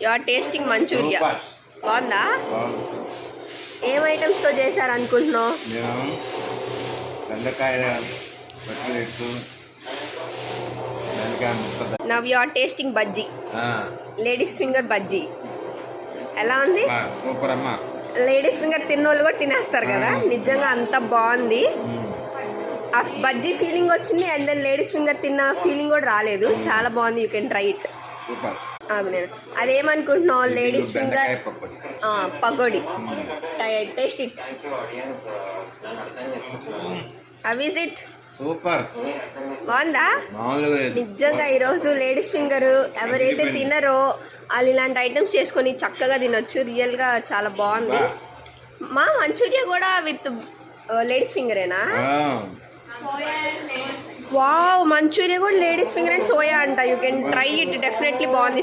You are tasting Manchuria. బాగుందా? ఏం ఐటమ్స్తో చేశారు అనుకుంటున్నావు? Now you are tasting bajji, ladies finger bajji. ఎలా ఉంది? సూపర్ అమ్మా. లేడీస్ ఫింగర్ తిన్నోళ్ళు కూడా తినేస్తారు కదా, నిజంగా అంత బాగుంది. ఆ బజ్జీ ఫీలింగ్ వచ్చింది అండ్ దెన్ లేడీస్ ఫింగర్ తిన్న ఫీలింగ్ కూడా రాలేదు. చాలా బాగుంది. You can try it. ఆగు, నేను అదేమనుకుంటున్నావు? Ladies finger pakodi. Taste it. How is it? Super. బాగుందా? నిజంగా ఈరోజు లేడీస్ ఫింగర్ ఎవరైతే తినరో వాళ్ళు ఇలాంటి ఐటమ్స్ చేసుకొని చక్కగా తినొచ్చు. రియల్గా చాలా బాగుంది. మా మంచూరియా కూడా విత్ లేడీస్ ఫింగరేనా? వావ్, మంచూరియా కూడా లేడీస్ ఫింగర్ అండ్ సోయా అంట. You can try it. Definitely బాగుంది.